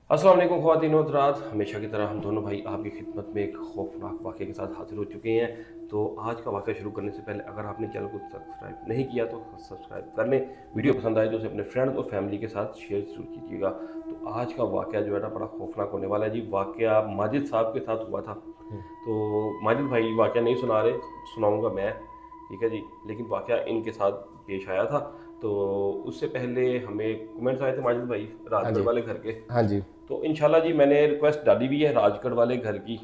अस्सलाम वालेकुम ख़वातीन और हज़रात, हमेशा की तरह हम दोनों भाई आपकी खिदमत में एक खौफनाक वाक़े के साथ हाज़िर हो चुके हैं। तो आज का वाक़या शुरू करने से पहले अगर आपने चैनल को सब्सक्राइब नहीं किया तो सब्सक्राइब कर लें। वीडियो पसंद आए तो उसे अपने फ्रेंड्स और फैमिली के साथ शेयर ज़रूर कीजिएगा। तो आज का वाक़या जो है ना बड़ा खौफनाक होने वाला है जी। वाक़या माजिद साहब के साथ हुआ था। तो माजिद भाई वाक़या नहीं सुना रहे, सुनाऊँगा मैं, ठीक है जी। लेकिन वाक़या इनके साथ पेश आया था। तो उससे पहले हमें कमेंट्स आए थे माजिद भाई हाँ राजगढ़ जी। वाले घर के। हाँ जी। तो इंशाल्लाह जी मैंने रिक्वेस्ट डाली भी है राजगढ़ वाले घर की।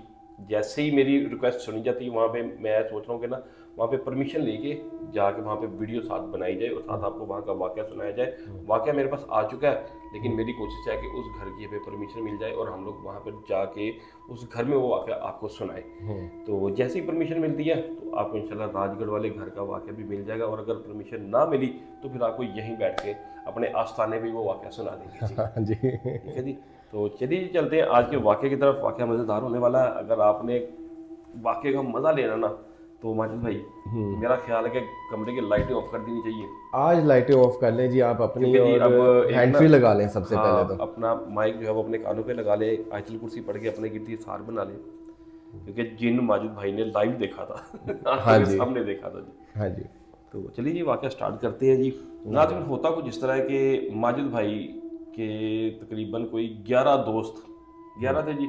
जैसे ही मेरी रिक्वेस्ट सुनी जाती है वहाँ पे मैं सोच रहा हूँ कि ना वहाँ पे परमिशन लेके जाके वहाँ पे वीडियो साथ बनाई जाए और साथ आपको वहाँ का वाक़या सुनाया जाए। वाक़या मेरे पास आ चुका है, लेकिन मेरी कोशिश है कि उस घर की हमें परमिशन मिल जाए और हम लोग वहाँ पर जाके उस घर में वो वाक़या आपको सुनाएं। तो जैसे ही परमिशन मिलती है तो आपको इंशाल्लाह राजगढ़ वाले घर का वाक़या भी मिल जाएगा, और अगर परमिशन ना मिली तो फिर आपको यहीं बैठ के अपने आस्थाने भी वो वाक़या सुना देंगे जी। हाँ जी। ठीक है जी। तो चलिए जी चलते हैं आज के वाक़ये की तरफ। वाक़या मज़ेदार होने वाला है। अगर आपने वाक़ये का मज़ा लेना ना तो माजिद भाई मेरा ख्याल है कि कमरे की लाइटें ऑफ कर देनी चाहिए। आज लाइटें ऑफ कर लें जी आप अपनी, क्योंकि जी और अब एक हैंड ना, फ्री लगा लें सबसे पहले हाँ, तो। अपना माइक जो है वो अपने कानों पे लगा ले, आयतुल कुर्सी पढ़ के अपने गिरदी सार बना ले, क्योंकि जिन माजिद भाई ने लाइव देखा था आंखों हाँ के जी। सामने देखा था जी। हाँ जी। तो चलिए जी वाक़या स्टार्ट करते हैं जी। नाज़रीन होता कुछ इस तरह है कि माजिद भाई के तकरीबन कोई 11 दोस्त, 11 थे जी,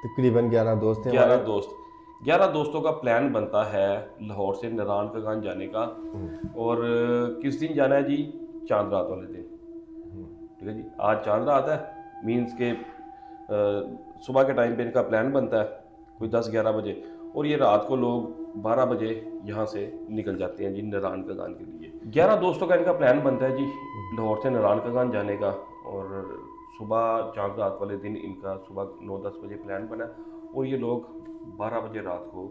तकरीबन 11 दोस्त हैं 11 हमारे। दोस्त, 11 दोस्तों का प्लान बनता है लाहौर से नारायण का गान जाने का। और किस दिन जाना है जी? चांद रात वाले दिन। ठीक है जी, आज चांद रात है, मीन्स के सुबह के टाइम पे इनका प्लान बनता है कोई 10-11 बजे, और ये रात को लोग 12 बजे यहाँ से निकल जाते हैं जी नारायण का गान के लिए। 11 दोस्तों का इनका प्लान बनता है जी लाहौर से नारायण का गान जाने का। और सुबह चांद रात वाले दिन इनका सुबह 9-10 बजे प्लान बना, और ये लोग 12 बजे रात को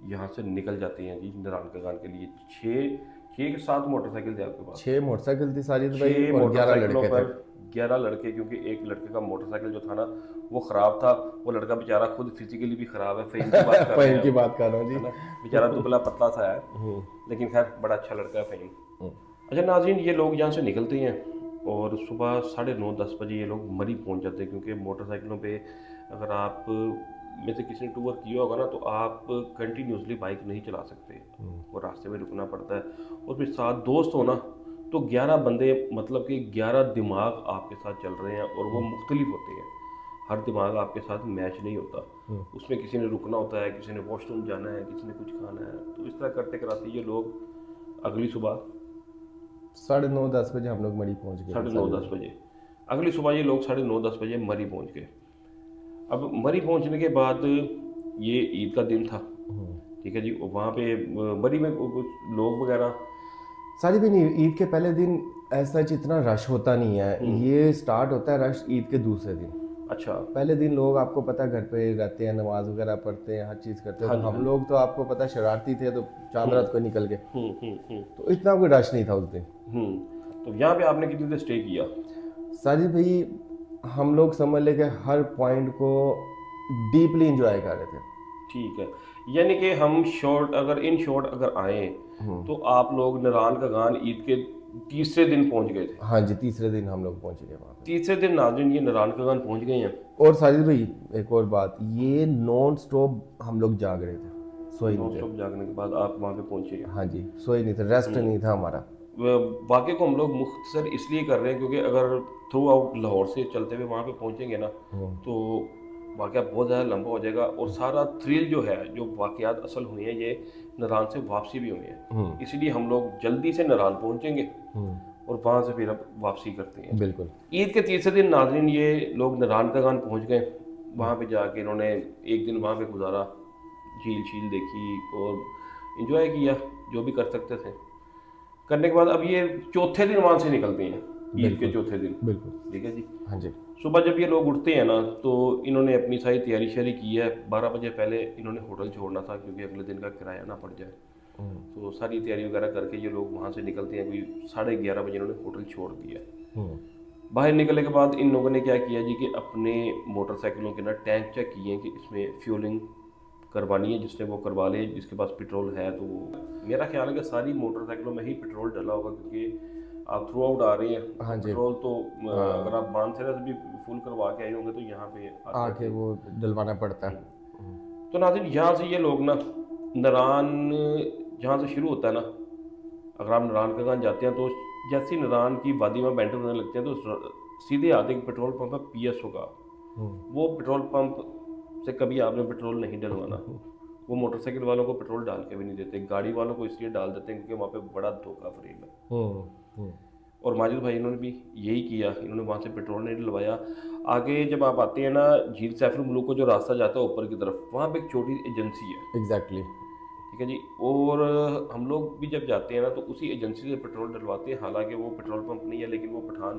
यहाँ से निकल जाते हैं जी नारायण का गान के लिए। छः छः के सात मोटरसाइकिल थे आपके पास। 6 मोटरसाइकिल थी साजिद भाई, 6 और 11 मोटरसाइकिलों लड़के थे। पर 11 लड़के, क्योंकि एक लड़के का मोटरसाइकिल जो था ना वो ख़राब था। वो लड़का बेचारा खुद फिजिकली भी ख़राब है, फ़हीम की बात कर रहे फ़हीम हैं की हम, बात कर रहा हूँ जी। है ना। बेचारा दुबला पतला सा है, लेकिन खैर बड़ा अच्छा लड़का है फ़हीम। अच्छा नाज़रीन, ये लोग यहाँ से निकलते हैं और सुबह 9:30-10 बजे ये लोग मरी पहुँच जाते हैं, क्योंकि मोटरसाइकिलों पे अगर आप में से किसी ने टूर किया होगा ना तो आप कंटिन्यूसली बाइक नहीं चला सकते, और रास्ते में रुकना पड़ता है। और फिर साथ दोस्त हो ना तो 11 बंदे, मतलब कि 11 दिमाग आपके साथ चल रहे हैं, और वो मुख्तलिफ होते हैं। हर दिमाग आपके साथ मैच नहीं होता। उसमें किसी ने रुकना होता है, किसी ने वॉशरूम जाना है, किसी ने कुछ खाना है। तो इस तरह करते कराते ये लोग अगली सुबह 9:30-10 बजे हम लोग मरी पहुंच गए थे साढ़े नौ साजिद दस भाई। बजे अगली सुबह ये लोग 9:30-10 बजे मरी पहुंच गए। अब मरी पहुंचने के बाद ये ईद का दिन था, ठीक है जी। और वहाँ पे मरी में कुछ लोग वगैरह। साजिद भाई नहीं, ईद के पहले दिन ऐसा इतना रश होता नहीं है, ये स्टार्ट होता है रश ईद के दूसरे दिन। अच्छा। पहले दिन लोग आपको पता है घर पे रहते हैं, नमाज वगैरह पढ़ते हैं, हर चीज़ करते हैं। हाँ तो जी, हाँ हम जी। लोग तो आपको पता है शरारती थे, तो चांद रात को निकल गए, हम्म। तो इतना कोई रश नहीं था उस दिन। तो यहाँ पे आपने कितनी देर स्टे किया? साजिद भाई हम लोग समझ ले कि हर पॉइंट को डीपली इंजॉय कर रहे थे। ठीक है, यानी कि हम शॉर्ट, अगर इन शॉर्ट अगर आए तो आप लोग नारायण का गान ईद के तीसरे दिन पहुंच गए थे। हाँ जी, तीसरे दिन हम लोग पहुंच गए वहाँ पे। तीसरे दिन नाज़रीन ये नारायण का गान पहुंच गए हैं। और साजिद भाई एक और बात, ये नॉन स्टॉप हम लोग जाग रहे थे, सोए नॉन नहीं थे। स्टॉप जागने के बाद आप वहाँ पे पहुंचे। हाँ जी, सोए नहीं थे, रेस्ट नहीं था हमारा। वाक़े को हम लोग मुख्तसर इसलिए कर रहे हैं क्योंकि अगर थ्रू आउट लाहौर से चलते हुए वहाँ पे पहुँचेंगे ना तो वाक़या बहुत ज़्यादा लंबा हो जाएगा, और सारा थ्रिल जो है, जो वाक़यात असल हुए हैं ये नारायण से वापसी भी हुई हैं। इसलिए हम लोग जल्दी से नारायण पहुँचेंगे और वहाँ से फिर अब वापसी करते हैं। बिल्कुल। ईद के तीसरे दिन नाज़रीन ये लोग नारायण का गान पहुँच गए। वहाँ पे जाके इन्होंने एक दिन वहाँ पे गुजारा, झील शील देखी और इन्जॉय किया जो भी कर सकते थे। करने के बाद अब ये चौथे दिन वहाँ से निकलते हैं, ईद के चौथे दिन। बिल्कुल। ठीक है जी। हाँ जी। सुबह जब ये लोग उठते हैं ना तो इन्होंने अपनी सारी तैयारी शारी की है। 12 बजे पहले इन्होंने होटल छोड़ना था क्योंकि अगले दिन का किराया ना पड़ जाए। तो सारी तैयारी वगैरह करके ये लोग वहाँ से निकलते हैं। कोई 11:30 बजे इन्होंने होटल छोड़ दिया। बाहर निकलने के बाद इन लोगों ने क्या किया जी कि अपने मोटरसाइकिलों के ना टैंक चेक किए कि इसमें फ्यूलिंग करवानी है, जिसने वो करवा ले, जिसके पास पेट्रोल है तो वो। मेरा ख्याल है कि सारी मोटरसाइकिलों में ही पेट्रोल डला होगा, क्योंकि आप थ्रू आउट आ रहे हैं, हाँ जी। पेट्रोल तो अगर आप बांसरा से भी फुल करवा के आए होंगे तो यहाँ पे आके वो डलवाना पड़ता है। तो नाज़रीन यहाँ से ये लोग ना नारान जहाँ से शुरू होता है ना, अगर आप नारान का गान जाते हैं तो जैसे ही नारान की वादी में बेंटर होने लगते हैं तो सीधे आते एक पेट्रोल पंप है पीएसओ का। वो पेट्रोल पंप से कभी आपने पेट्रोल नहीं डलवाना। वो मोटरसाइकिल वालों को पेट्रोल डाल के भी नहीं देते, गाड़ी वालों को इसलिए डाल देते हैं क्योंकि वहाँ पे बड़ा धोखा फरेब है। और माजिद भाई इन्होंने भी यही किया, इन्होंने वहाँ से पेट्रोल नहीं डलवाया। आगे जब आप आते हैं ना झील सैफुल मुलूक को जो रास्ता जाता है ऊपर की तरफ, वहाँ पे एक छोटी एजेंसी है। एग्जैक्टली। ठीक है जी। और हम लोग भी जब जाते हैं ना तो उसी एजेंसी से पेट्रोल डलवाते हैं। हालांकि वो पेट्रोल पंप नहीं है लेकिन वो पठान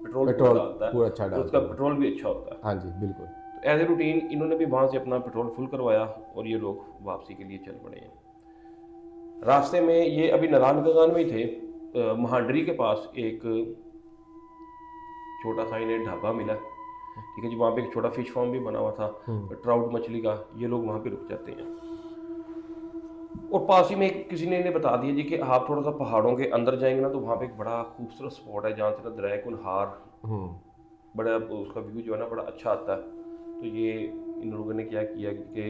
पेट्रोल डालता है, पूरा अच्छा तो डालता उसका पेट्रोल भी अच्छा होता है। हाँ जी बिल्कुल। तो एज ए रूटीन इन्होंने भी वहाँ से अपना पेट्रोल फुल करवाया और ये लोग वापसी के लिए चल पड़े हैं। रास्ते में ये अभी नारायण गंगान में ही थे, महांडरी के पास एक छोटा सा इन्हें ढाबा मिला। ठीक है जी। वहाँ पे एक छोटा फिश फार्म भी बना हुआ था ट्राउट मछली का। ये लोग वहाँ पे रुक जाते हैं और पास ही में किसी ने इन्हें बता दिया जी कि आप थोड़ा सा पहाड़ों के अंदर जाएंगे ना तो वहाँ पे एक बड़ा खूबसूरत स्पॉट है जहाँ से ना दरिया कुनहार बड़ा उसका व्यू जो है ना बड़ा अच्छा आता है। तो ये इन लोगों ने क्या किया कि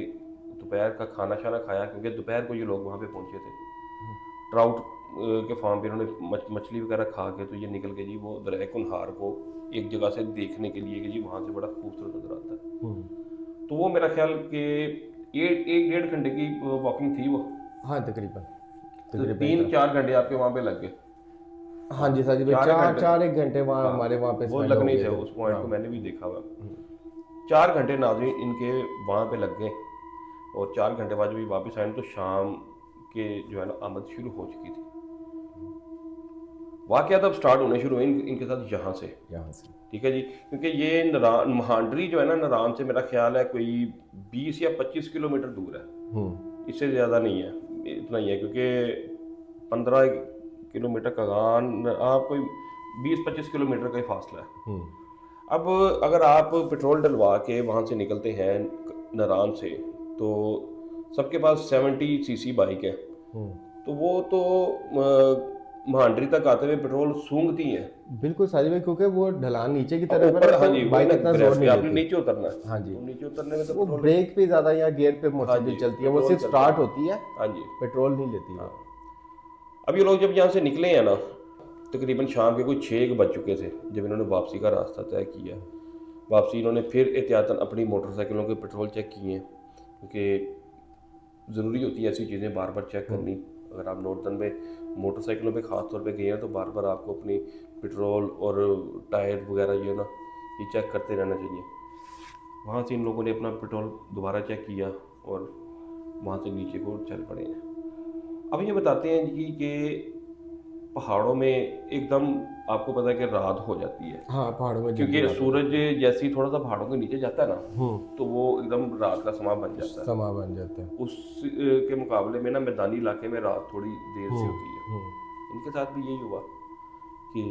दोपहर का खाना शाना खाया, क्योंकि दोपहर को ये लोग वहाँ पे पहुँचे थे। ट्राउट के फार्म पे इन्होंने मछली वगैरह खा के तो ये निकल के जी वो दरिया कुनहार को एक जगह से देखने के लिए कि जी वहाँ से बड़ा खूबसूरत नजर आता है। तो वो मेरा ख्याल कि एक डेढ़ घंटे की वॉकिंग थी वो। हाँ तकरीबन तो 3-4 घंटे आपके वहाँ पे लग गए। हाँ जी साजिद भाई, चार एक घंटे वहाँ हमारे वहाँ पे वो लगने थे। उस पॉइंट को मैंने भी देखा हुआ। 4 घंटे नाज़रीन इनके वहाँ पे लग गए और 4 घंटे बाद जब वापस आए तो शाम के जो है ना आमद शुरू हो चुकी थी। वाक़यात अब स्टार्ट होने शुरू हुए इनके साथ यहाँ से। ठीक है जी। क्योंकि ये नारायण महांडरी जो है ना नारायण से मेरा ख्याल है कोई 20 या 25 किलोमीटर दूर है, इससे ज़्यादा नहीं है, इतना ही है। क्योंकि 15 किलोमीटर का गान आप कोई 20-25 किलोमीटर का ही फासला है। अब अगर आप पेट्रोल डलवा के वहाँ से निकलते हैं नारायण से तो सबके पास 70 सीसी बाइक है, तो वो तो महांडरी तक आते हुए पेट्रोल सूंघती है। बिल्कुल साजिद भाई, क्योंकि वो ढलान नीचे की तरफ है हाँ जी, बाइक इतना जोर नहीं आपने नीचे उतरना है। हाँ जी। तो नीचे उतरने में तो वो ब्रेक पे ज्यादा या गियर पे मोटरसाइकिल चलती है, वो सिर्फ स्टार्ट होती है। हाँ जी, पेट्रोल नहीं लेती है। अब ये लोग जब यहाँ से निकले हैं ना तकरीबन शाम के कोई 6 बज चुके थे जब इन्होंने वापसी का रास्ता तय किया। वापसी इन्होंने फिर एहतियातन अपनी मोटरसाइकिलों के पेट्रोल चेक किए, क्योंकि ज़रूरी होती है ऐसी चीज़ें बार बार चेक करनी। अगर आप नॉर्थन में मोटरसाइकिलों पे ख़ास तौर पे गए हैं तो बार बार आपको अपनी पेट्रोल और टायर वगैरह जो है ना ये चेक करते रहना चाहिए। वहाँ से इन लोगों ने अपना पेट्रोल दोबारा चेक किया और वहाँ से नीचे को चल पड़े हैं। अब ये बताते हैं जी कि पहाड़ों में एकदम आपको पता है कि रात हो जाती है। हाँ पहाड़ों में, क्योंकि सूरज जैसे ही थोड़ा सा पहाड़ों के नीचे जाता है ना तो वो एकदम रात का समा बन जाता है। उस के मुकाबले में ना मैदानी इलाके में रात थोड़ी देर से होती है। इनके साथ भी यही हुआ कि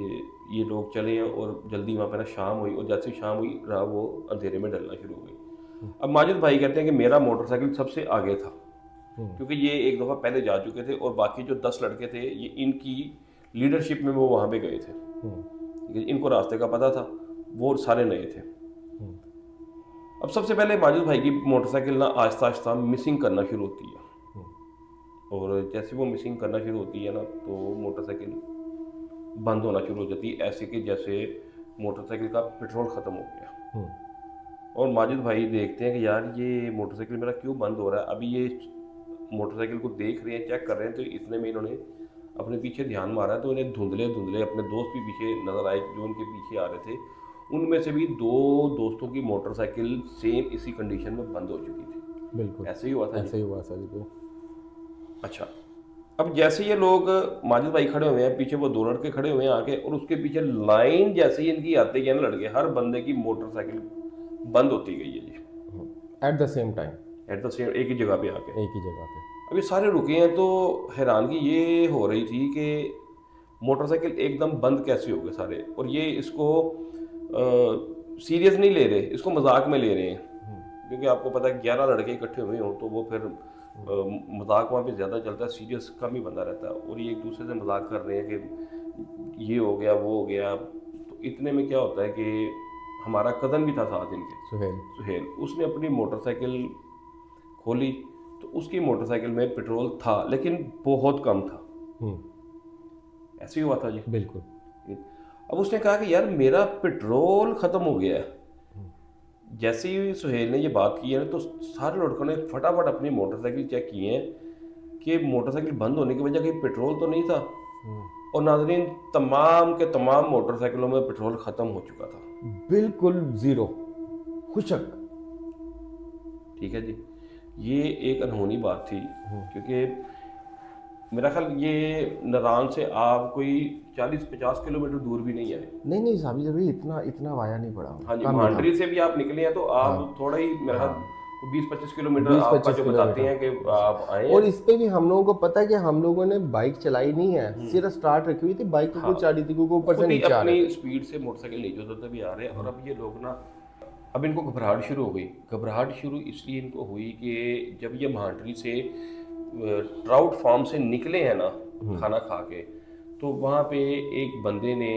ये लोग चले और जल्दी वहाँ पे ना शाम हुई और जैसे शाम हुई वो अंधेरे में डलना शुरू हो गई। अब माजिद भाई कहते हैं कि मेरा मोटरसाइकिल सबसे आगे था, क्योंकि ये एक दफ़ा पहले जा चुके थे और बाकी जो 10 लड़के थे ये इनकी लीडरशिप में वो वहाँ पे गए थे। इनको रास्ते का पता था, वो सारे नए थे। अब सबसे पहले माजिद भाई की मोटरसाइकिल ना आहिस्ता आहिस्ता मिसिंग करना शुरू होती है और जैसे वो मिसिंग करना शुरू होती है ना तो मोटरसाइकिल बंद होना शुरू हो जाती है, ऐसे कि जैसे मोटरसाइकिल का पेट्रोल ख़त्म हो गया। और माजिद भाई देखते हैं कि यार ये मोटरसाइकिल मेरा क्यों बंद हो रहा है। अभी ये मोटरसाइकिल को देख रहे हैं, चेक कर रहे हैं, तो इतने में इन्होंने अपने पीछे ध्यान मारा तो इन्हें धुंधले धुंधले अपने दोस्त भी पीछे नज़र आए जो उनके पीछे आ रहे थे। उनमें से भी 2 दोस्तों की मोटरसाइकिल सेम इसी कंडीशन में बंद हो चुकी थी। बिल्कुल ऐसे ही हुआ था। ऐसे ही हुआ था जी। अच्छा, अब जैसे ये लोग माजिद भाई खड़े हुए हैं, पीछे वो 2 लड़के खड़े हुए हैं आके, और उसके पीछे लाइन जैसे ही इनकी आते गए ना लड़के, हर बंदे की मोटरसाइकिल बंद होती गई है जी। एट द सेम टाइम, एक ही जगह पे आके, एक ही जगह पे। अब ये सारे रुके हैं तो हैरानगी ये हो रही थी कि मोटरसाइकिल एकदम बंद कैसे हो गए सारे, और ये इसको सीरियस नहीं ले रहे, इसको मजाक में ले रहे हैं। क्योंकि आपको पता है 11 लड़के इकट्ठे हुए हों तो वो फिर मजाक वहाँ पे ज़्यादा चलता है, सीरियस कम ही बंदा रहता है। और ये एक दूसरे से मजाक कर रहे हैं कि ये हो गया वो हो गया। तो इतने में क्या होता है कि हमारा कज़न भी था साथ इनके, सुहेल। सुहेल, उसने अपनी मोटरसाइकिल खोली तो उसकी मोटरसाइकिल में पेट्रोल था लेकिन बहुत कम था। ऐसे ही हुआ था जी। बिल्कुल। अब उसने कहा कि यार मेरा पेट्रोल ख़त्म हो गया है। जैसे ही सुहेल ने ये बात की है ना तो सारे लड़कों ने फटाफट अपनी मोटरसाइकिल चेक किए हैं कि मोटरसाइकिल बंद होने की वजह कहीं पेट्रोल तो नहीं था। और नाज़रीन, तमाम के तमाम मोटरसाइकिलों में पेट्रोल ख़त्म हो चुका था। बिल्कुल जीरो, खुशक। ठीक है जी, ये एक अनहोनी बात थी क्योंकि मेरा ख्याल ये नारायण से आप कोई 40-50 किलोमीटर दूर भी नहीं आए। नहीं नहीं साहब, जब इतना इतना वाया नहीं पड़ा, हाँ जी, कम ही था। मांडरी से भी आप निकले हैं तो आप थोड़ा ही मेरा ख्याल 20-25 किलोमीटर आपका 20-25 जो बताते हैं कि आप आए और हैं। इस पे भी हम लोगों को पता है कि हम लोगों ने बाइक चलाई नहीं है, सिर्फ स्टार्ट रखी हुई थी, बाइक को कुछ चाड़ी थी क्योंकि ऊपर से खुद ही नीचे आ रहे अपनी स्पीड से मोटरसाइकिल नीचे उतरते भी आ रहे हैं। और अब ये लोग ना, अब इनको घबराहट शुरू हो गई। घबराहट शुरू इसलिए इनको हुई कि जब ये मांडरी से ट्राउट फार्म से निकले हैं ना खाना खा के, तो वहाँ पे एक बंदे ने,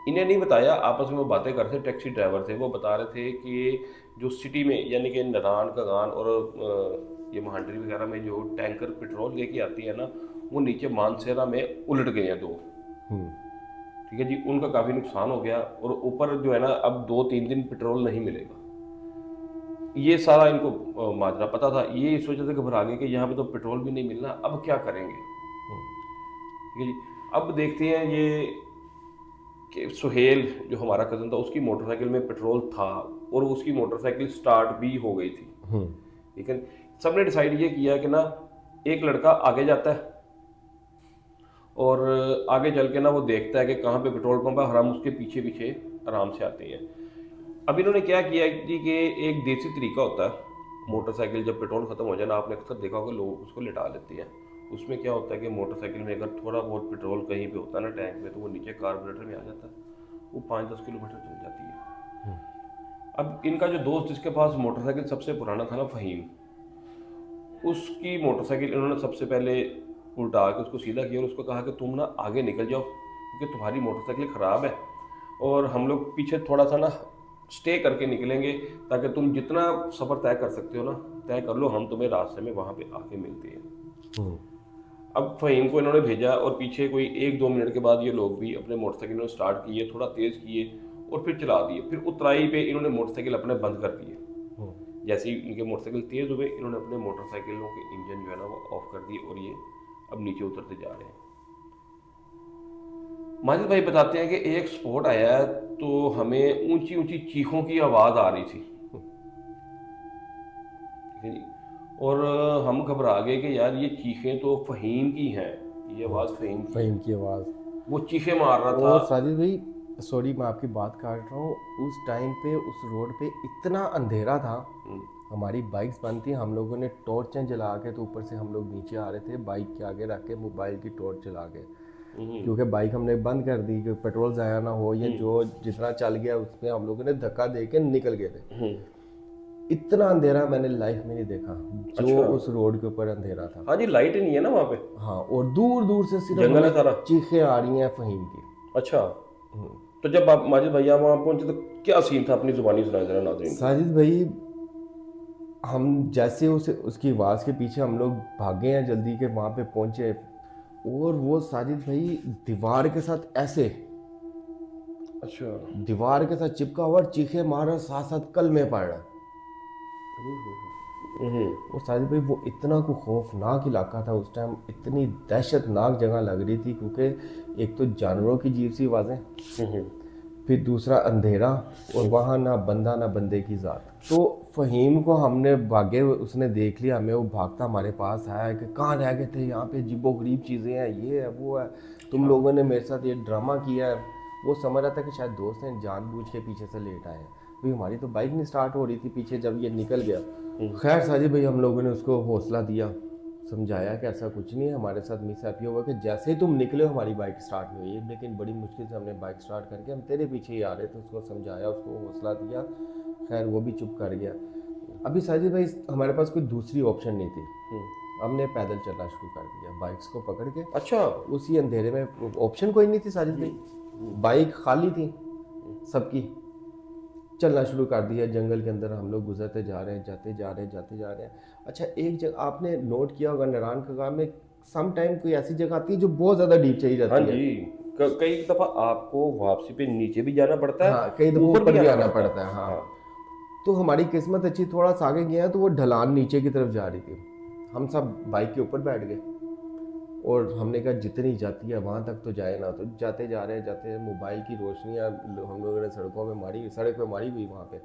इन्हें नहीं बताया, आपस में वो बातें कर रहे थे, टैक्सी ड्राइवर थे, वो बता रहे थे कि जो सिटी में यानी कि नारायण कगान और ये मांडरी वगैरह में जो टैंकर पेट्रोल लेके आती है ना, वो नीचे मानसेरा में उलट गए हैं 2। ठीक है जी, उनका काफ़ी नुकसान हो गया। और ऊपर जो है ना, अब 2-3 दिन पेट्रोल नहीं मिलेगा। ये सारा इनको माजरा पता था। ये इस वजह से घबरा गए कि यहाँ पे तो पेट्रोल भी नहीं मिलना, अब क्या करेंगे। ठीक है जी, अब देखते हैं ये कि सुहेल जो हमारा कज़न था, उसकी मोटरसाइकिल में पेट्रोल था और उसकी मोटरसाइकिल स्टार्ट भी हो गई थी। लेकिन सबने डिसाइड ये किया कि ना, एक लड़का आगे जाता है और आगे चल के ना वो देखता है कि कहाँ पे पेट्रोल पंप है, और हम उसके पीछे पीछे आराम से आते हैं। अब इन्होंने क्या किया जी कि एक देसी तरीका होता है, मोटरसाइकिल जब पेट्रोल ख़त्म हो जाए ना, आपने अक्सर देखा होगा लोग उसको लिटा लेते हैं। उसमें क्या होता है कि मोटरसाइकिल में अगर थोड़ा बहुत पेट्रोल कहीं पे होता है ना टैंक में, तो वो नीचे कार्बोरेटर में आ जाता है, वो 5-10 किलोमीटर चल जाती है। अब इनका जो दोस्त जिसके पास मोटरसाइकिल सबसे पुराना था ना, फ़हीम, उसकी मोटरसाइकिल इन्होंने सबसे पहले उल्टा के उसको सीधा किया और उसको कहा कि तुम ना आगे निकल जाओ क्योंकि तुम्हारी मोटरसाइकिल ख़राब है और हम लोग पीछे थोड़ा सा ना स्टे करके निकलेंगे, ताकि तुम जितना सफ़र तय कर सकते हो ना तय कर लो, हम तुम्हें रास्ते में वहाँ पे आके मिलते हैं। अब फ़हीम को इन्होंने भेजा और पीछे कोई 1-2 मिनट के बाद ये लोग भी अपने मोटरसाइकिल में स्टार्ट किए, थोड़ा तेज़ किए और फिर चला दिए। फिर उतराई पे इन्होंने मोटरसाइकिल अपने बंद कर दिए। जैसे ही इनके मोटरसाइकिल तेज़ हुए, इन्होंने अपने मोटरसाइकिलों के इंजन जो है ना वो ऑफ कर दिए और ये अब नीचे उतरते जा रहे हैं। माजिद भाई बताते हैं कि एक स्पॉट आया है तो हमें ऊंची ऊंची चीखों की आवाज़ आ रही थी। ठीक है जी, और हम घबरा गए कि यार ये चीखें तो फ़हीम की हैं, ये आवाज़ फ़हीम की, फ़हीम की आवाज़। वो चीखें मार रहा था। और साजिद भाई, सॉरी मैं आपकी बात काट रहा हूँ, उस टाइम पे उस रोड पे इतना अंधेरा था, हमारी बाइक्स बंद थी, हम लोगों ने टॉर्चें जला के, तो ऊपर से हम लोग नीचे आ रहे थे बाइक के आगे रख के मोबाइल की टॉर्च जला के, क्योंकि बाइक हमने बंद कर दी कि पेट्रोल ज़ाया ना हो, या जो जितना चल गया उसमें हम लोगों ने धक्का दे के निकल गए थे। इतना अंधेरा मैंने लाइफ में नहीं देखा जो उस रोड के ऊपर अंधेरा था। हाँ जी, लाइट ही नहीं है ना वहाँ पे। हाँ, और दूर दूर से सिर्फ जंगल है सारा। चीखें आ रही हैं फ़हीम की। अच्छा, तो जब आप माजिद भैया वहाँ पहुँचे तो क्या सीन था, अपनी जुबानी सुनाए जरा नाज़रीन। साजिद भाई, हम जैसे उसकी आवाज़ के पीछे हम लोग भागे हैं जल्दी के, वहाँ पे पहुँचे, और वो साजिद भाई दीवार के साथ ऐसे, अच्छा, दीवार के साथ चिपका हुआ, चीखे मार रहा, साथ साथ कलमे पड़ रहा। और साजिद भाई वो इतना को खौफनाक इलाका था उस टाइम, इतनी दहशतनाक जगह लग रही थी, क्योंकि एक तो जानवरों की अजीब सी आवाज़ें, फिर दूसरा अंधेरा, और वहाँ ना बंदा ना बंदे की ज़ात। तो फ़हीम को हमने भागे, उसने देख लिया हमें, वो भागता हमारे पास आया कि कहाँ रह गए थे, यहाँ पे अजीबो गरीब चीज़ें हैं, ये है वो है, तुम लोगों ने मेरे साथ ये ड्रामा किया है। वो समझ रहा था कि शायद दोस्त हैं जानबूझ के पीछे से लेट आए हैं, भाई हमारी तो बाइक नहीं स्टार्ट हो रही थी पीछे, जब ये निकल गया। खैर साजिद भाई, हम लोगों ने उसको हौसला दिया, समझाया कि ऐसा कुछ नहीं है, हमारे साथ मिसहैपी हुआ कि जैसे ही तुम निकले हो हमारी बाइक स्टार्ट नहीं हुई, लेकिन बड़ी मुश्किल से हमने बाइक स्टार्ट करके, हम तेरे पीछे ही आ रहे थे, उसको समझाया, उसको हौसला दिया, खैर वो भी चुप कर गया। अभी साजिद भाई हमारे पास कोई दूसरी ऑप्शन नहीं थी, हमने पैदल चलना शुरू कर दिया, बाइक्स को पकड़ के। अच्छा। उसी अंधेरे में ऑप्शन कोई नहीं थी साजिद भाई, बाइक खाली थी सबकी, चलना शुरू कर दिया। जंगल के अंदर हम लोग गुजरते जा रहे हैं, जाते जा रहे हैं। अच्छा, एक जगह आपने नोट किया होगा, नारायण का गांव में सम टाइम कोई ऐसी जगह आती है जो बहुत ज़्यादा डीप चली हाँ जाती है। जी, कई दफ़ा आपको वापसी पे नीचे भी जाना पड़ता है, हाँ, कई दफ़ा ऊपर भी आना पड़ता है। हाँ, तो हमारी किस्मत अच्छी, थोड़ा सा आगे गया तो वो ढलान नीचे की तरफ जा रही थी। हम सब बाइक के ऊपर बैठ गए और हमने कहा जितनी जाती है वहाँ तक तो जाए ना। तो जाते जा रहे हैं, मोबाइल की रोशनियाँ हम लोगों ने सड़कों में मारी, सड़क पे मारी हुई। वहाँ पे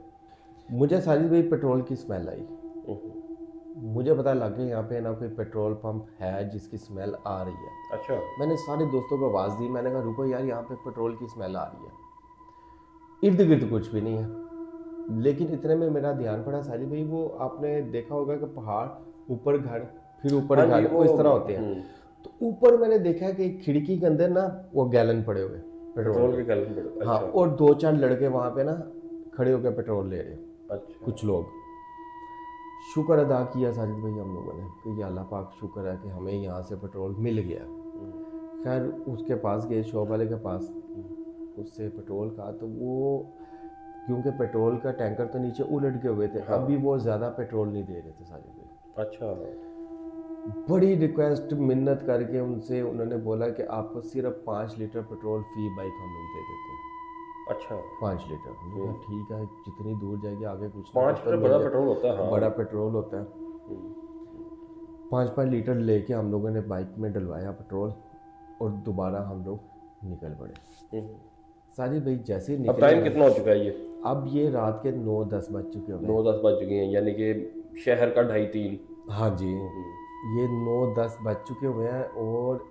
मुझे साजिद भाई पेट्रोल की स्मेल आई। मुझे पता लग गया यहाँ पे ना कोई पेट्रोल पंप है जिसकी स्मेल आ रही है। अच्छा। मैंने सारे दोस्तों को आवाज़ दी, मैंने कहा रुको यार, यहाँ पे पेट्रोल की स्मेल आ रही है। इर्द गिर्द कुछ भी नहीं है, लेकिन इतने में मेरा ध्यान पड़ा साजिद भाई, वो आपने देखा होगा कि पहाड़, ऊपर घर, फिर ऊपर हाँ जी, घर, वो इस तरह होते हैं। तो ऊपर मैंने देखा कि एक खिड़की के अंदर ना वो गैलन पड़े हुए पेट्रोल के गैलन पड़े। हाँ, और 2-4 लड़के वहाँ पे ना खड़े होकर पेट्रोल ले रहे हैं। अच्छा। कुछ लोग, शुक्र अदा किया साजिद भाई हम लोगों ने कि अल्लाह पाक शुक्र है कि हमें यहाँ से पेट्रोल मिल गया। खैर उसके पास गए, शॉप वाले के पास, उससे पेट्रोल का, तो वो क्योंकि पेट्रोल का टैंकर तो नीचे उलट के हुए थे। हाँ। अभी वो ज़्यादा पेट्रोल नहीं दे रहे थे साजिद भाई। अच्छा। बड़ी रिक्वेस्ट मिन्नत करके उनसे उन्होंने बोला कि आपको सिर्फ 5 लीटर पेट्रोल फी बाइक हम लोग दे देते हैं। अच्छा। 5 लीटर। मैंने कहा ठीक है, जितनी दूर जाएगी आगे कुछ 5 लीटर बड़ा पेट्रोल होता है। हाँ। बड़ा पेट्रोल होता है। 5-5 लीटर लेके हम लोगों ने बाइक में डलवाया पेट्रोल और दोबारा हम लोग निकल पड़े। साजिद भाई जैसे ही अब निकले, टाइम कितना हो चुका है ये? अब ये रात के 9-10 बज चुके होंगे। 9-10 बज चुके हैं, यानी कि शहर का 2:30-3। हाँ जी, ये 9-10 बज चुके हुए हैं और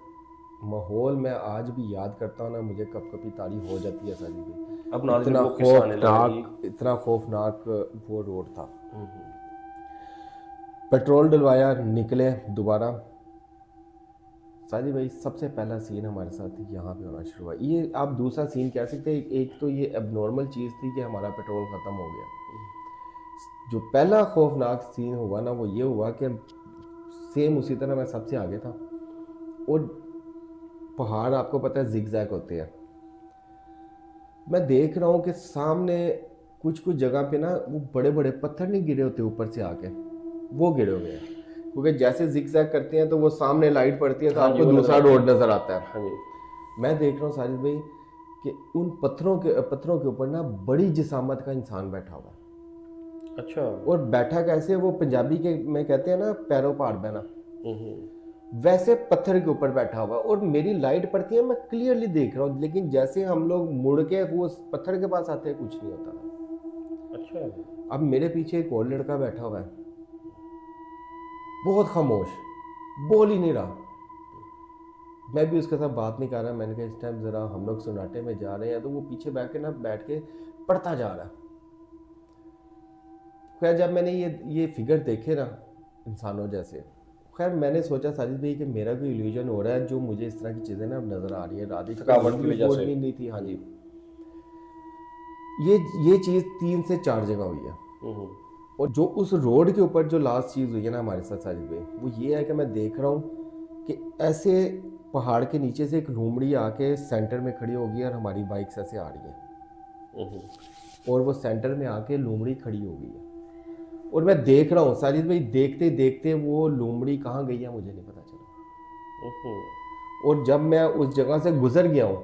माहौल मैं आज भी याद करता हूँ ना, मुझे कब कभी तारीफ हो जाती है साजिद भाई। अब नाज़रीन इतना को किस्सा आने लगा जी। इतना खौफनाक वो रोड था। पेट्रोल डलवाया, निकले दोबारा। साजिद भाई सबसे पहला सीन हमारे साथ यहाँ पे होना शुरू हुआ। ये आप दूसरा सीन कह सकते हैं। एक तो ये एबनॉर्मल चीज़ थी कि हमारा पेट्रोल ख़त्म हो गया। जो पहला खौफनाक सीन हुआ ना, वो ये हुआ कि सेम उसी तरह मैं सबसे आगे था और पहाड़ आपको पता है जिगजैग होते हैं। मैं देख रहा हूँ कि सामने कुछ कुछ जगह पे ना वो बड़े बड़े पत्थर नहीं गिरे होते ऊपर से आके, वो गिरे हुए हैं, क्योंकि जैसे जिगजैग करते हैं तो वो सामने लाइट पड़ती है तो आपको दूसरा रोड नजर आता है। हाँ जी। मैं देख रहा हूँ साजिद भाई कि उन पत्थरों के ऊपर ना बड़ी जिसामत का इंसान बैठा हुआ है। अच्छा। और बैठा कैसे, वो पंजाबी के में कहते हैं ना पैरों पार बहना, वैसे पत्थर के ऊपर बैठा हुआ। और मेरी लाइट पड़ती है, मैं क्लियरली देख रहा हूँ, लेकिन जैसे हम लोग मुड़ के वो पत्थर के पास आते हैं कुछ नहीं होता था। अच्छा। अब मेरे पीछे एक और लड़का बैठा हुआ है, बहुत खामोश, बोल ही नहीं रहा। मैं भी उसके साथ बात नहीं कर रहा। मैंने कहा इस टाइम ज़रा हम लोग सन्नाटे में जा रहे हैं, तो वो पीछे बैठ के पढ़ता जा रहा है। खैर जब मैंने ये फिगर देखे ना इंसानों जैसे, खैर मैंने सोचा साजिद भाई कि मेरा कोई इल्यूजन हो रहा है, जो मुझे इस तरह की चीज़ें ना नज़र आ रही है। रात थकावट की वजह से नहीं थी। हाँ जी, ये चीज़ 3 से 4 जगह हुई है। और जो उस रोड के ऊपर जो लास्ट चीज़ हुई है ना हमारे साथ साजिद भाई, वो ये है कि मैं देख रहा हूँ कि ऐसे पहाड़ के नीचे से एक लोमड़ी आके सेंटर में खड़ी होगी और हमारी बाइक ऐसे आ रही है और वो सेंटर में आके लोमड़ी खड़ी हो गई है। और मैं देख रहा हूँ साजिद भाई, देखते देखते वो लोमड़ी कहाँ गई है मुझे नहीं पता चला। और जब मैं उस जगह से गुजर गया हूँ,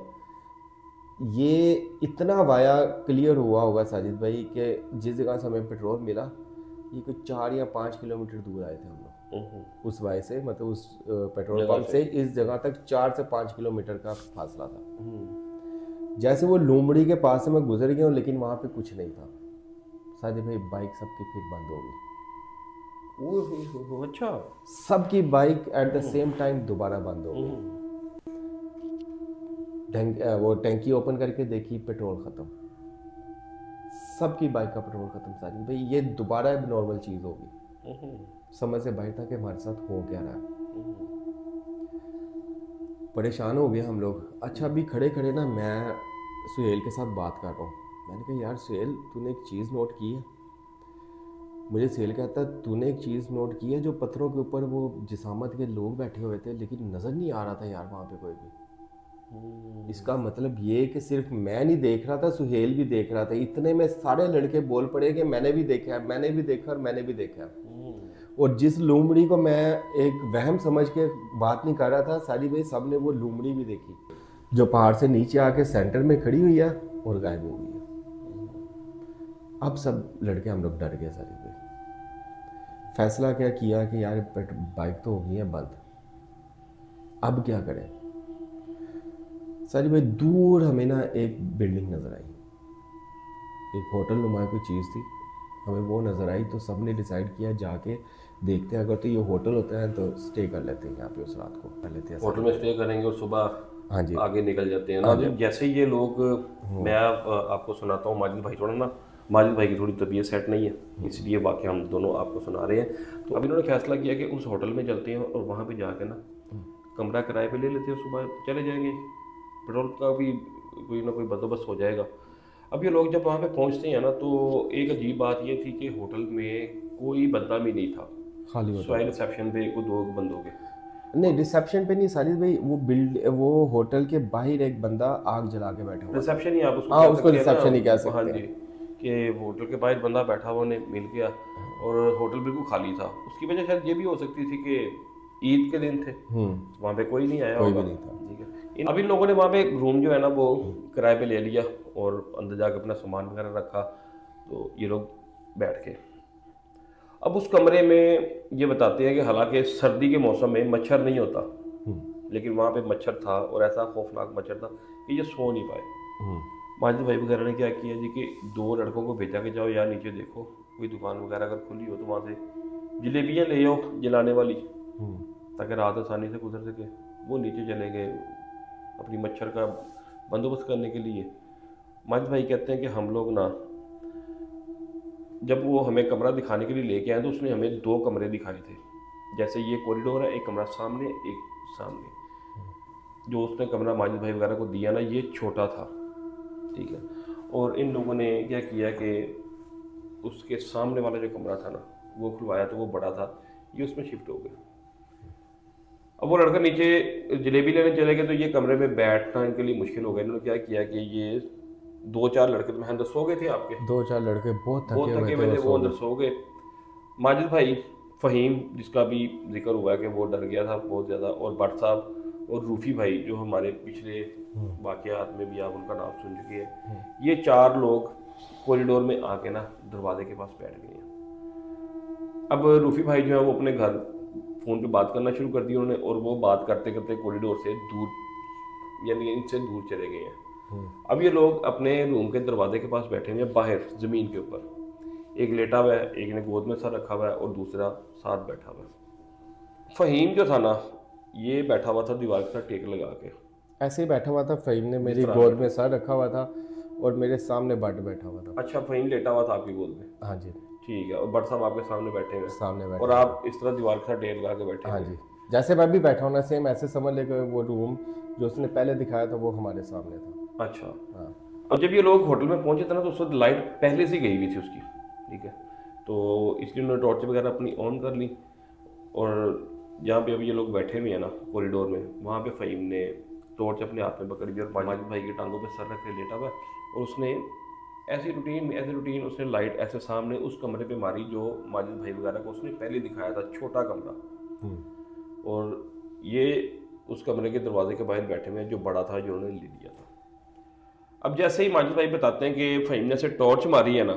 ये इतना वाया क्लियर हुआ होगा साजिद भाई कि जिस जगह से हमें पेट्रोल मिला, ये कुछ 4 या 5 किलोमीटर दूर आए थे हम लोग उस वाय से, मतलब उस पेट्रोल पंप से इस जगह तक 4 से 5 किलोमीटर का फासला था। जैसे वो लोमड़ी के पास से मैं गुजर गया हूँ, लेकिन वहाँ पे कुछ नहीं था साजिद भाई। बाइक सबकी फिर बंद हो गई। अच्छा। सबकी bike at the same time दोबारा बंद हो गई। वो टैंकी ओपन करके देखी, पेट्रोल ख़त्म। सबकी बाइक का पेट्रोल ख़त्म साजिद भाई। ये दोबारा नॉर्मल चीज़ होगी। समझ से बाहर था कि हमारे साथ हो क्या रहा है। परेशान हो गए हम लोग। अच्छा अभी खड़े खड़े ना मैं सुहेल के साथ बात कर रहा हूँ। मैंने कहा यार सुहेल, तूने एक चीज़ नोट की है? मुझे सेल कहता तूने एक चीज़ नोट की है, जो पत्थरों के ऊपर वो जिसामत के लोग बैठे हुए थे लेकिन नज़र नहीं आ रहा था यार वहाँ पे कोई भी। इसका मतलब ये कि सिर्फ मैं नहीं देख रहा था, सुहेल भी देख रहा था। इतने में सारे लड़के बोल पड़े कि मैंने भी देखा है, मैंने भी देखा और मैंने भी देखा। और जिस लूमड़ी को मैं एक वहम समझ के बात नहीं कर रहा था, सारी भाई सब ने वो लूमड़ी भी देखी जो पहाड़ से नीचे आके सेंटर में खड़ी हुई है और गायब हो गई है। अब सब लड़के हम लोग डर गए सारी भाई। फैसला क्या किया कि यार बाइक तो हो गई है बंद, अब क्या करें। सारी भाई दूर हमें ना एक बिल्डिंग नज़र आई, एक होटल नुमा कोई चीज़ थी, हमें वो नज़र आई। तो सब ने डिसाइड किया जाके देखते हैं, अगर तो ये होटल होता है तो स्टे कर लेते हैं यहाँ पे, उस रात को कर लेते हैं। होटल में स्टे करेंगे और सुबह हाँ जी, आगे निकल जाते हैं ना। जैसे ये लोग, मैं आपको सुनाता हूँ। माजिद भाई थोड़ा ना, माजिद भाई की थोड़ी तबीयत सेट नहीं है, इसलिए वाकई हम दोनों आपको सुना रहे हैं। तो अभी इन्होंने फैसला किया कि उस होटल में चलते हैं और वहाँ पे जाके ना कमरा किराए पे ले लेते हैं, सुबह चले जाएंगे, पेट्रोल का भी कोई ना कोई बंदोबस्त हो जाएगा। अब ये लोग जब वहाँ पे पहुँचते हैं ना, तो एक अजीब बात ये थी कि होटल में कोई बंदा भी नहीं था, खाली होटल। सवाए रिसेप्शन पे को 2 बंद हो गए। नहीं, रिसेप्शन पे नहीं सारी भाई, वो होटल के बाहर एक बंदा आग जला के बैठा हुआ। रिसेप्शन ही आप उसको हाँ, कह उसको सकते हैं ना। रिसेप्शन ही कह सकते हाँ हैं। जी, कि होटल के बाहर बंदा बैठा हुआ, उन्हें मिल गया और होटल बिल्कुल खाली था। उसकी वजह शायद ये भी हो सकती थी कि ईद के दिन थे, वहाँ पे कोई नहीं आया कोई होगा। भी नहीं था। ठीक है। अब इन लोगों ने वहाँ पे एक रूम जो है ना वो किराए पे ले लिया और अंदर जाकर अपना सामान वगैरह रखा। तो ये लोग बैठ गए। अब उस कमरे में ये बताते हैं कि हालांकि सर्दी के मौसम में मच्छर नहीं होता, लेकिन वहाँ पे मच्छर था और ऐसा खौफनाक मच्छर था कि ये सो नहीं पाए। माजिद भाई वगैरह ने क्या किया जी कि 2 लड़कों को भेजा कि जाओ यार नीचे देखो, कोई दुकान वगैरह अगर खुली हो तो वहाँ से जलेबियाँ ले आओ जलाने वाली, ताकि रात आसानी से गुजर सके। वो नीचे चले गए अपनी मच्छर का बंदोबस्त करने के लिए। माजिद भाई कहते हैं कि हम लोग ना, जब वो हमें कमरा दिखाने के लिए लेके आए तो उसने हमें 2 कमरे दिखाए थे। जैसे ये कॉरिडोर है, एक कमरा सामने, एक सामने। जो उसने कमरा माजिद भाई वगैरह को दिया ना, ये छोटा था, ठीक है। और इन लोगों ने क्या किया कि उसके सामने वाला जो कमरा था ना वो खुलवाया, तो वो बड़ा था, ये उसमें शिफ्ट हो गया। अब वो लड़का नीचे जलेबी लेने चले गए तो ये कमरे में बैठना इनके लिए मुश्किल हो गया। इन्होंने क्या किया कि ये 2-4 लड़के तो अंदर सो गए थे आपके, 2-4 लड़के बहुत थके हुए थे, वो अंदर सो गए। माजिद भाई, फ़हीम जिसका भी जिक्र हुआ है कि वो डर गया था बहुत ज़्यादा, और भट्ट साहब और रूफ़ी भाई जो हमारे पिछले वाक़यात में भी आप उनका नाम सुन चुके हैं, ये 4 लोग कॉरिडोर में आके ना दरवाजे के पास बैठ गए हैं। अब रूफ़ी भाई जो है वो अपने घर फ़ोन पे बात करना शुरू कर दी उन्होंने, और वो बात करते करते कॉरिडोर से दूर, यानी इनसे दूर चले गए हैं। अब ये लोग अपने रूम के दरवाजे के पास बैठे हैं बाहर ज़मीन के ऊपर, एक लेटा हुआ है, एक ने गोद में सर रखा हुआ है और दूसरा साथ बैठा हुआ है। फ़हीम जो था ना, ये बैठा हुआ था दीवार के साथ टेक लगा के, ऐसे ही बैठा हुआ था। फ़हीम ने मेरी गोद में सर रखा हुआ था और मेरे सामने बट बैठा हुआ था। अच्छा, फ़हीम लेटा हुआ था आपकी गोद में? हाँ जी, ठीक है। और भट्ट साहब आपके सामने बैठे हुए, सामने बैठे, और आप इस तरह दीवार के साथ टेक लगा के बैठे? हाँ जी, जैसे मैं भी बैठा हूँ ना, सेम ऐसे समझ ले कि वो रूम जो उसने पहले दिखाया था वो हमारे सामने था। अच्छा। हाँ। अब जब ये लोग होटल में पहुंचे थे ना, तो उस वक्त लाइट पहले से गई हुई थी उसकी, ठीक है। तो इसलिए उन्होंने टॉर्च वगैरह अपनी ऑन कर ली, और जहाँ पे अभी ये लोग बैठे हुए हैं ना कॉरिडोर में, वहाँ पे फ़हीम ने टॉर्च अपने हाथ में पकड़ी हुई और माजिद भाई की टांगों पे सर रख के लेटा हुआ, और उसने ऐसी रूटीन उसने लाइट ऐसे सामने उस कमरे पे मारी जो माजिद भाई वगैरह को उसने पहले दिखाया था, छोटा कमरा। और ये उस कमरे के दरवाजे के बाहर बैठे हुए जो बड़ा था, जो उन्होंने ले लिया था। अब जैसे ही माजिद भाई बताते हैं कि फ़हीम ने से टॉर्च मारी है ना,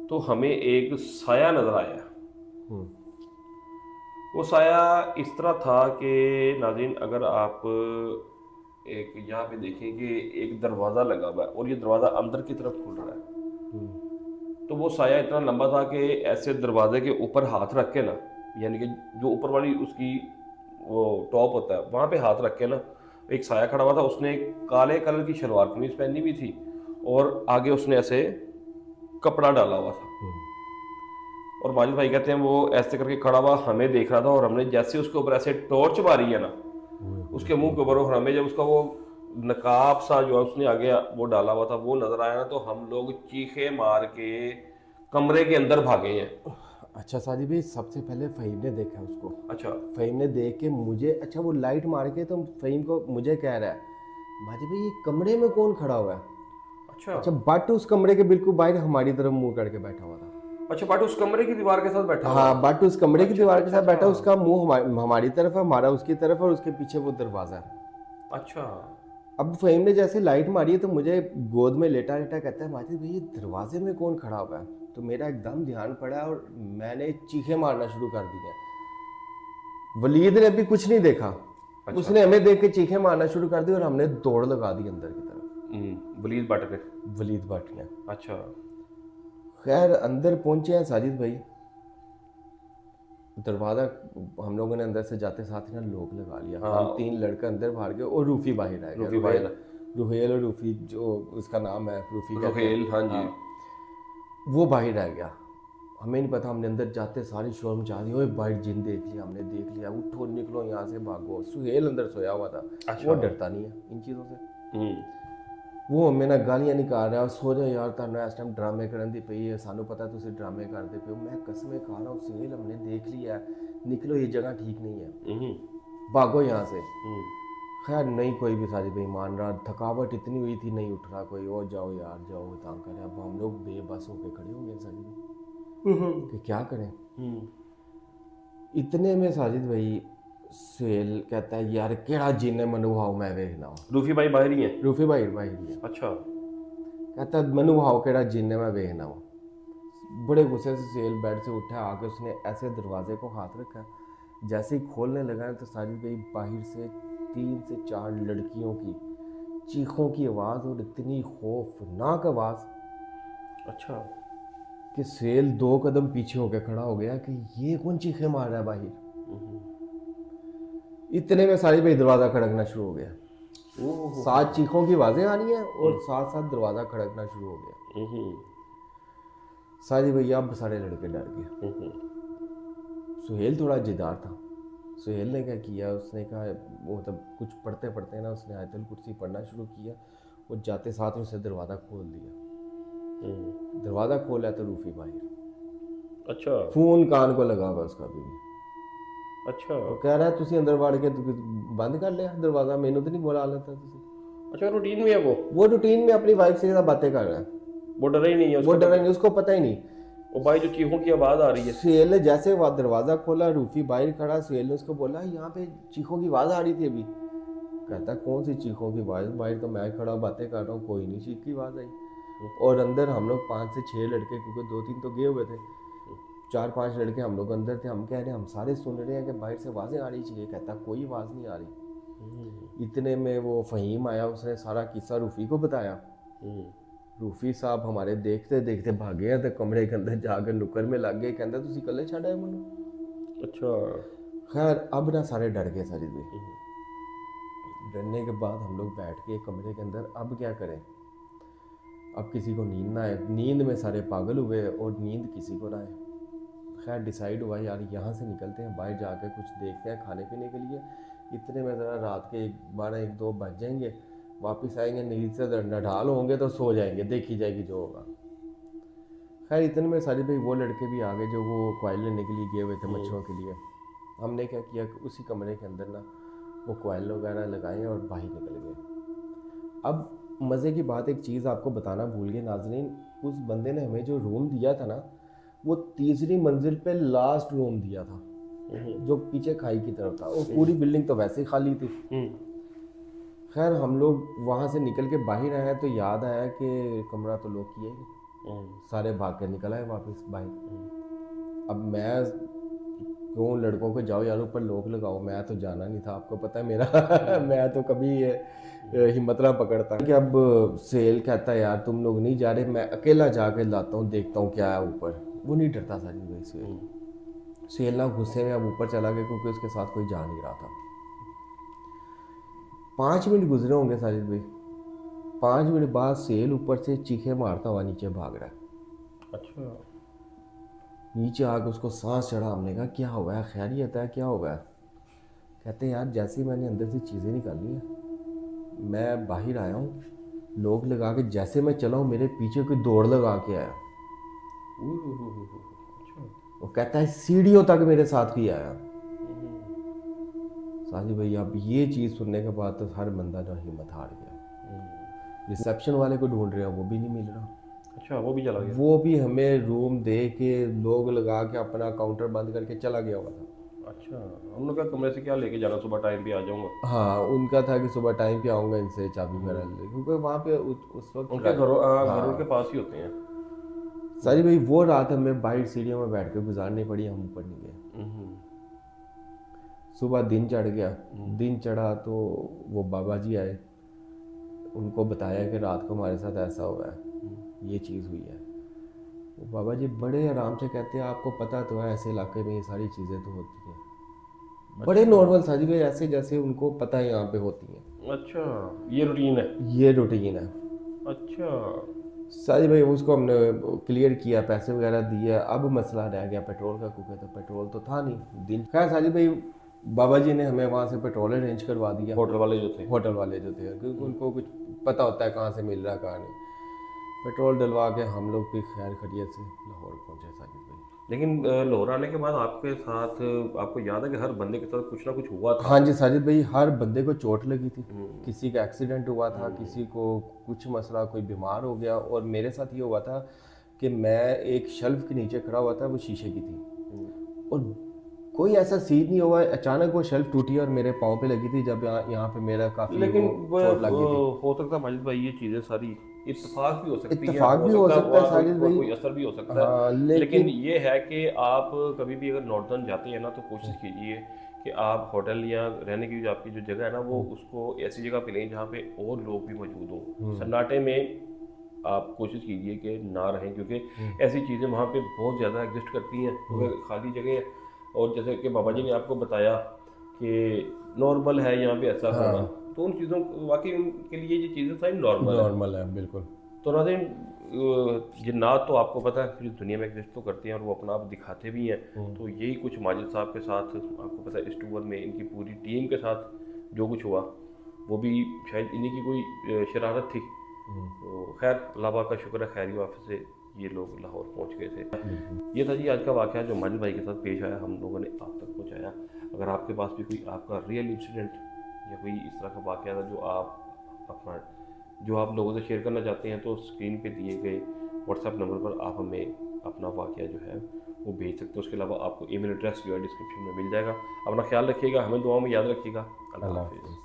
तो हमें एक साया नज़र आया। वो साया इस तरह था कि नाज़रीन, अगर आप एक यहाँ पे देखें कि एक दरवाज़ा लगा हुआ है और ये दरवाज़ा अंदर की तरफ खुल रहा है, तो वो साया इतना लंबा था कि ऐसे दरवाजे के ऊपर हाथ रख के ना, यानी कि जो ऊपर वाली उसकी वो टॉप होता है वहाँ पे हाथ रख के ना, एक साया खड़ा हुआ था। उसने काले कलर की शलवार कमीज पहनी हुई थी और आगे उसने ऐसे कपड़ा डाला हुआ था। और माजिद भाई कहते हैं वो ऐसे करके खड़ा हुआ हमें देख रहा था, और हमने जैसे उसके ऊपर ऐसे टॉर्च मारी है ना उसके मुंह के ऊपर, और हमें जब उसका वो नकाब सा जो है उसने आगे वो डाला हुआ था वो नजर आया ना, तो हम लोग चीखे मार के कमरे के अंदर भागे हैं। अच्छा साजिद भाई, सबसे पहले फ़हीम ने देखा उसको। अच्छा फ़हीम ने देख के मुझे, अच्छा वो लाइट मार के तो फ़हीम को मुझे कह रहा है, माजिद भाई ये कमरे में कौन खड़ा हुआ है? अच्छा अच्छा, बट उस कमरे के बिल्कुल बाहर हमारी तरफ मुंह करके बैठा हुआ था। अच्छा, बट उस कमरे की दीवार के साथ बैठा हुआ हाँ, बट उस कमरे की अच्छा, दीवार के अच्छा, साथ बैठा, अच्छा। उसका मुंह हमारी तरफ है, हमारा उसकी तरफ है, और उसके पीछे वो दरवाज़ा है। अच्छा। अब फ़हीम ने जैसे लाइट मारी है तो मुझे गोद में लेटा लेटा कहता है, माजिद भाई ये दरवाजे में कौन खड़ा हुआ है? तो मेरा एकदम ध्यान पड़ा और मैंने चीखें मारना शुरू कर दी हैं। वलीद ने भी कुछ नहीं देखा, अच्छा। उसने हमें देख के चीखें मारना शुरू कर दी और हमने दौड़ लगा दी अंदर की तरफ। वलीद बट पे। वलीद भट्ट ने। अच्छा। खैर अंदर पहुंचे हैं साजिद भाई, दरवाज़ा हम लोगों ने अंदर से जाते साथ ही ना लॉक लगा लिया। हाँ। हम 3 लड़के अंदर बाहर गए और रूफी बाहर आ गया। रूफी बाहर। रुहेल और रूफी, जो उसका नाम है रूफी कहते हैं। रुहेल, हाँ जी। वो बाहर आ गया, हमें नहीं पता, हमने अंदर जाते सारी शोर मचा दी, ओए बाहर जिन देख लिया, हमने देख लिया, उठो निकलो यहाँ से भागो। सुहेल अंदर सोया हुआ था। अच्छा। वो डरता नहीं है इन चीज़ों से। हम्म। वो हमें ना गालियां निकाल रहा है, सो जा यार, तुम इस टाइम ड्रामे करन दी पई है, सानू पता तुसी ड्रामे करते पे हो। मैं कसमें खा रहा हूँ, सुहेल हमने देख लिया है, निकलो ये जगह ठीक नहीं है, भागो यहाँ से। खैर नहीं कोई भी साजिद भाई मान रहा, थकावट इतनी हुई थी, नहीं उठ रहा कोई, और जाओ यार जाओ तंग करें। अब हम लोग बेबस होकर खड़े हो गए साजिद भाई कि क्या करें। इतने में साजिद भाई सुहेल कहता है, यार केड़ा जिन है मनु हाओ मैं वेखना। रूफी भाई बाहर ही है। रूफी भाई भाई है। अच्छा। कहता मनु हाओ केड़ा जिन है मैं वेखना हूँ। बड़े गुस्से से सुहेल बेड से उठा, आके उसने ऐसे दरवाजे को हाथ रखा, जैसे ही खोलने लगा तो साजिद भाई बाहर से 3 से 4 लड़कियों की चीखों की आवाज़, और इतनी खौफनाक आवाज़ अच्छा। कि सुहेल 2 कदम पीछे होकर खड़ा हो गया कि ये कौन चीखें मार रहा है बाहर। इतने में साजिद भाई दरवाज़ा खड़कना शुरू हो गया। 7 चीखों की आवाज़ें आ रही हैं और साथ साथ दरवाज़ा खड़कना शुरू हो गया। साजिद भाई अब सारे लड़के डर गए। सुहेल थोड़ा जिद्दार था। सुहेल ने क्या किया, उसने कहा वो तब कुछ पढ़ते पढ़ते ना उसने आयतुल कुर्सी पढ़ना शुरू किया और जाते साथ ही उसने दरवाज़ा खोल दिया। दरवाज़ा खोला तो रूफी बाहर। अच्छा। फोन कान को लगा हुआ उसका भी। अच्छा। तो कह रहा है तुसी अंदर वड़ के बंद कर लिया दरवाज़ा, मैनू तो नहीं बुला लेता तुसी। अच्छा, रूटीन में है वो रूटीन में अपनी वाइफ से बातें कर रहा है, वो डरा ही नहीं है वो डरा नहीं, उसको पता ही नहीं। वो भाई जो चीखों की आवाज़ आ रही है। सुहेल ने जैसे वो दरवाज़ा खोला, रूफी बाहर खड़ा, सुहेल ने उसको बोला यहाँ पे चीखों की आवाज़ आ रही थी अभी। कहता कौन सी चीखों की आवाज़, बाहर तो मैं खड़ा बातें कर रहा हूँ, कोई नहीं चीख की आवाज़ आई। और अंदर हम लोग 5 से 6 लड़के, क्योंकि 2-3 तो गए हुए थे, 4-5 लड़के हम लोग अंदर थे। हम कह रहे हैं हम सारे सुन रहे हैं कि बाहर से आवाज़ें आ रही चाहिए। कहता कोई आवाज़ नहीं आ रही। इतने में वो फ़हीम आया, उसने सारा किस्सा रूफी को बताया। रूफी साहब हमारे देखते देखते भागे हैं तो कमरे के अंदर जाकर नुक्कर में लग गए, कहता तुसी कल्ले छड़ आए मनु। अच्छा। खैर अब ना सारे डर गए साजिद भाई। डरने के बाद हम लोग बैठ के कमरे के अंदर, अब क्या करें, अब किसी को नींद ना आए। नींद में सारे पागल हुए और नींद किसी को ना आए। खैर डिसाइड हुआ यार यहाँ से निकलते हैं, बाहर जाके कुछ देखते हैं खाने पीने के लिए। इतने में ज़रा रात के 12-1-2 बज जाएंगे, वापस आएंगे, नींद से नढाल होंगे तो सो जाएंगे, देखी जाएगी जो होगा। खैर इतने में साजिद भाई वो लड़के भी आ गए जो वो कोयल लेने के लिए गए हुए थे मच्छरों के लिए। हमने क्या किया कि उसी कमरे के अंदर ना वो कोयल वगैरह लगाए और बाहर निकल गए। अब मज़े की बात, एक चीज़ आपको बताना भूल गए नाजरीन, उस बंदे ने हमें जो रूम दिया था ना, वो 3री मंजिल पे लास्ट रूम दिया था, जो पीछे खाई की तरफ था। और पूरी बिल्डिंग तो वैसे ही खाली थी। खैर हम लोग वहाँ से निकल के बाहर आए तो याद आया कि कमरा तो लॉक किया ही। सारे भाग के निकल आए वापस बाहर। अब मैं क्यों लड़कों को जाओ यार ऊपर लॉक लगाओ, मैं तो जाना नहीं था, आपको पता है मेरा मैं तो कभी हिम्मत ना पकड़ता कि अब सुहेल कहता है यार तुम लोग नहीं जा रहे, मैं अकेला जाके लाता हूँ, देखता हूँ क्या है ऊपर। वो नहीं डरता साजिद भाई सुहेल। सुहेल ना गुस्से में अब ऊपर चला गया क्योंकि उसके साथ कोई जा नहीं रहा था। 5 मिनट गुजरे होंगे साजिद भाई। 5 मिनट बाद सुहेल ऊपर से चीखे मारता हुआ नीचे भाग रहा है। अच्छा। नीचे आके उसको सांस चढ़ा। हमने कहा क्या हुआ है, खैरियत है, क्या हुआ है? कहते यार जैसे ही मैंने अंदर से चीज़ें निकाली हैं, मैं बाहर आया हूँ, लोग लगा के जैसे मैं चला हूँ मेरे पीछे कोई दौड़ लगा के आया। अच्छा। वो कहता है सीढ़ियों तक मेरे साथ भी आया। साजिद भाई अब ये चीज़ सुनने के बाद तो हर बंदा जो हिम्मत हार गया। रिसेप्शन वाले को ढूंढ रहे हैं, वो भी नहीं मिल रहा। अच्छा, वो भी चला गया। वो भी हमें रूम दे के लोग लगा के अपना काउंटर बंद करके चला गया हुआ था। अच्छा, हम लोग का कमरे से क्या लेके जाना, सुबह टाइम पे आ जाऊंगा। हाँ, उनका था कि सुबह टाइम पे आऊँगा, इनसे चाबी वगैरह ले, क्योंकि वहाँ पे उस वक्त उनके घरों के पास ही होते हैं। साजिद भाई वो रात हमें बाहर सीढ़ियों में बैठ के गुजारनी पड़ी, हम ऊपर नहीं गए। सुबह दिन चढ़ गया। दिन चढ़ा तो वो बाबा जी आए, उनको बताया कि रात को हमारे साथ ऐसा हुआ है, ये चीज़ हुई है। वो बाबा जी बड़े आराम से कहते हैं आपको पता तो है ऐसे इलाके में ये सारी चीज़ें तो होती हैं। बड़े नॉर्मल साजिद भाई, ऐसे जैसे उनको पता है यहाँ पे होती हैं। अच्छा, ये रूटीन है। ये रूटीन है। अच्छा। साजिद भाई उसको हमने क्लियर किया, पैसे वगैरह दिए। अब मसला रह गया पेट्रोल का, क्योंकि तो पेट्रोल तो था नहीं दिन। खैर साजिद भाई बाबा जी ने हमें वहाँ से पेट्रोल अरेंज करवा दिया। होटल वाले जो थे। होटल वाले जो थे, क्योंकि उनको कुछ पता होता है कहाँ से मिल रहा है कहाँ नहीं। पेट्रोल डलवा के हम लोग भी खैर खैरियत से लाहौर पहुँचे साजिद भाई। लेकिन लाहौर आने के बाद आपके साथ, आपको याद है कि हर बंदे के साथ कुछ ना कुछ हुआ था। हाँ जी साजिद भाई, हर बंदे को चोट लगी थी। किसी का एक्सीडेंट हुआ था, किसी को कुछ मसला, कोई बीमार हो गया। और मेरे साथ ये हुआ था कि मैं एक शेल्फ के नीचे खड़ा हुआ था, वो शीशे की थी, और कोई ऐसा सीन नहीं हुआ, अचानक वो शेल्फ टूटी और मेरे पाँव पे लगी थी, जब यहाँ पे मेरा काफ़ी लेकिन चोट लगी थी। हो सकता है माजिद भाई ये चीज़ें सारी इत्तेफाक भी हो सकती है, इत्तेफाक भी हो सकता है साजिद भाई, कोई असर भी हो सकता है। हाँ, लेकिन ये है कि आप कभी भी अगर नॉर्दर्न जाते हैं ना, तो कोशिश कीजिए कि आप होटल या रहने की जो आपकी जो जगह है ना, वो उसको ऐसी जगह पे लें जहाँ पे और लोग भी मौजूद हों। सन्नाटे में आप कोशिश कीजिए कि ना रहें, क्योंकि ऐसी चीज़ें वहाँ पे बहुत ज़्यादा एग्जिस्ट करती हैं। अगर खाली जगह है, और जैसे कि बाबा जी ने आपको बताया कि नॉर्मल है यहाँ पे ऐसा होना, तो उन चीज़ों वाकई उनके लिए ये चीज़ें सारी नॉर्मल है बिल्कुल। तो नाज़रीन, जिन्नात तो आपको पता है पूरी दुनिया में एग्जिस्ट तो करते हैं और वो अपना आप दिखाते भी हैं। तो यही कुछ माजिद साहब के साथ, आपको पता है इस टूर में इनकी पूरी टीम के साथ जो कुछ हुआ, वो भी शायद इन्हीं की कोई शरारत थी। तो खैर अल्लाह पाक का शुक्र है, खैरी वाफ़ से ये लोग लाहौर पहुंच गए थे। ये था जी आज का वाक़या जो माजिद भाई के साथ पेश आया, हम लोगों ने आप तक पहुंचाया। अगर आपके पास भी कोई आपका रियल इंसिडेंट या कोई इस तरह का वाक़या था जो आप लोगों से शेयर करना चाहते हैं, तो स्क्रीन पे दिए गए व्हाट्सएप नंबर पर आप हमें अपना वाक़या जो है वो भेज सकते हैं। उसके अलावा आपको ईमेल एड्रेस जो है डिस्क्रिप्शन में मिल जाएगा। अपना ख्याल रखिएगा, हमें दुआ में याद रखिएगा। अल्लाह हाफ़िज़।